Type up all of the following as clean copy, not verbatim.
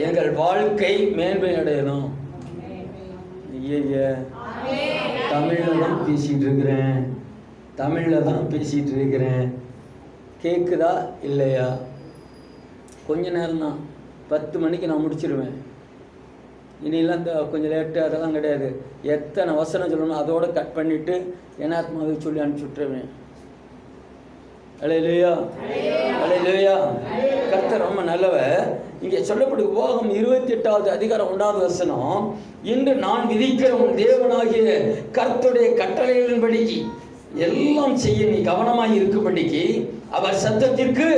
எங்கள் வாழ்க்கை மேன்மை அடையணும். ஐயா, தமிழில் தான் பேசிகிட்டு இருக்கிறேன், தமிழில் தான் பேசிகிட்டு இருக்கிறேன். கேட்குதா இல்லையா? கொஞ்ச நேரம் தான், 10 மணிக்கு நான் முடிச்சிடுவேன். இனியெல்லாம் இந்த கொஞ்சம் லேட்டு அதெல்லாம் கிடையாது. எத்தனை வசனம் சொல்லணும் அதோடு கட் பண்ணிவிட்டு என்னாத்மாவை சொல்லி அனுப்பிச்சி விட்டுருவேன். அல்லேலூயா, அல்லேலூயா. கர்த்தர் ரொம்ப நல்லவர். இங்கே சொல்லப்படும் உபாகம் 28வது அதிகாரம் 1வது வசனம், இன்று நான் விதிக்கிற உன் தேவனாகிய கர்த்தருடைய கட்டளைகளின்படி எல்லாம் செய்ய நீ கவனமாய் இருக்கும்படிக்கு அவர் சத்தத்திற்கு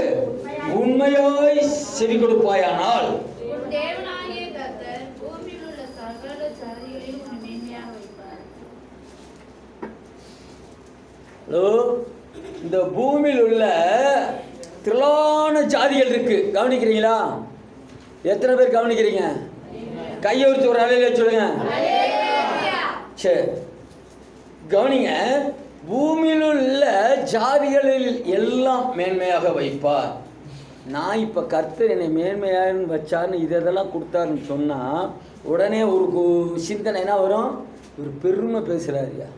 உண்மையாய் செவி கொடுப்பாயானால் இந்த பூமியில் உள்ள திரளான ஜாதிகள் இருக்கு. கவனிக்கிறீங்களா? எத்தனை பேர் கவனிக்கிறீங்க? கையை உரித்து ஒரு அலையில சொல்லுங்க. சரி, கவனிங்க. பூமியில் உள்ள ஜாதிகளில் எல்லாம் மேன்மையாக வைப்பார். நான் இப்போ கர்த்தர் என்னை மேன்மையாக வச்சார்னு இதெல்லாம் கொடுத்தாருன்னு சொன்னால் உடனே ஒரு சிந்தனை என்ன வரும்? இவர் பெருமை பேசுகிறாரியா,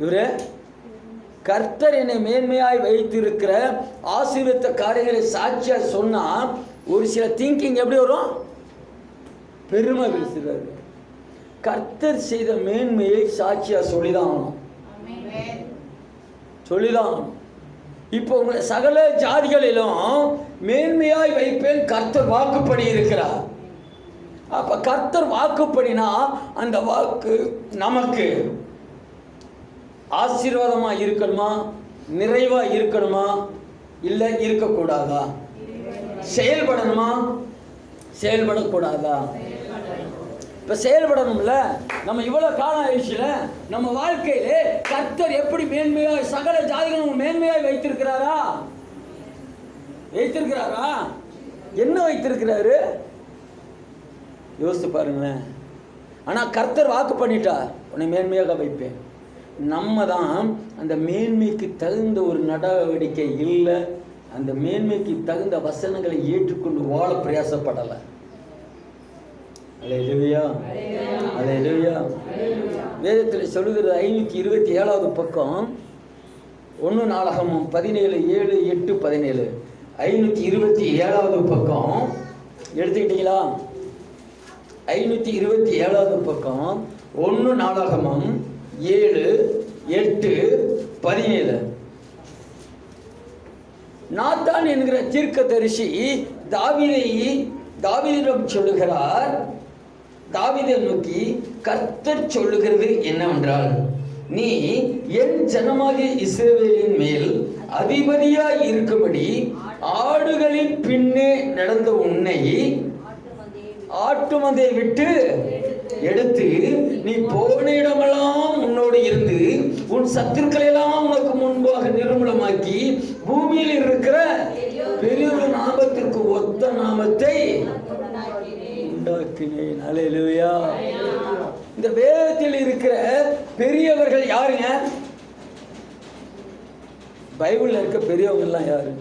இவர் கர்த்தர் என்னை மேன்மையாய் வைத்திருக்கிற ஆசீர்வதித்த காரியங்களை சாட்சியாக சொன்னால் ஒரு சில திங்கிங் எப்படி வரும்? பெருமை பேசுகிறாரு. கர்த்தர் செய்த மேன்மையை சாட்சியாக சொல்லிதான் ஆகணும், சொல்லிதான் ஆகணும். இப்போ உங்களை சகல ஜாதிகளிலும் மேன்மையாய் வைப்பேன் கர்த்தர் வாக்குப்படி இருக்கிறார். அப்போ கர்த்தர் வாக்குப்படினா அந்த வாக்கு நமக்கு ஆசீர்வாதமாக இருக்கணுமா, நிறைவாக இருக்கணுமா, இல்லை இருக்கக்கூடாதா? செயல்படணுமா, செயல்படக்கூடாதா? இப்போ செயல்படணும்ல. நம்ம இவ்வளோ காலம் ஆயிடுச்சுல, நம்ம வாழ்க்கையிலே கர்த்தர் எப்படி மேன்மையாக சகல ஜாதிகளும் மேன்மையாக வைத்திருக்கிறாரா? வைத்திருக்கிறாரா? என்ன வைத்திருக்கிறாரு யோசித்து பாருங்களேன். ஆனால் கர்த்தர் வாக்கு பண்ணிட்டா உன்னை மேன்மையாக வைப்பேன். நம்ம தான் அந்த மேன்மைக்கு தகுந்த ஒரு நடவடிக்கை இல்லை, அந்த மேன்மைக்கு தகுந்த வசனங்களை ஏற்றுக்கொண்டு வாழ பிரயாசப்படலை. அல்லேலூயா, அல்லேலூயா. வேதத்தில் சொல்லுகிறது 527வது பக்கம் 1 நாளாகமம் 17:7, 8, 17. 527வது பக்கம் எடுத்துக்கிட்டீங்களா? 527வது பக்கம் 1 நாளாகமம் 7, 8, 17. நாத்தான் என்கிற தீர்க்கதரிசி தாவீதிடம் சொல்லுகிறார். தாவீதை நோக்கி கர்த்தர் சொல்லுகிறது என்னவென்றால், நீ என் ஜனமாகிய இஸ்ரவேலின் மேல் அதிபதியாய் இருக்கும்படி ஆடுகளின் பின்னே நடந்த உன்னை ஆட்டு மந்தையை விட்டு எடுத்து நீ போன இடமெல்லாம் உன்னோடு இருந்து உன் சத்துருக்களை எல்லாம் உனக்கு முன்பாக நிர்மூலமாக்கி பூமியில் இருக்கிற பெரிய நாமத்திற்கு ஒத்த நாமத்தை உண்டாக்கினேன். அல்லேலூயா. இந்த வேதத்தில் இருக்கிற பெரியவர்கள் யாருங்க? பைபிள்ல இருக்க பெரியவங்க எல்லாம் யாரு?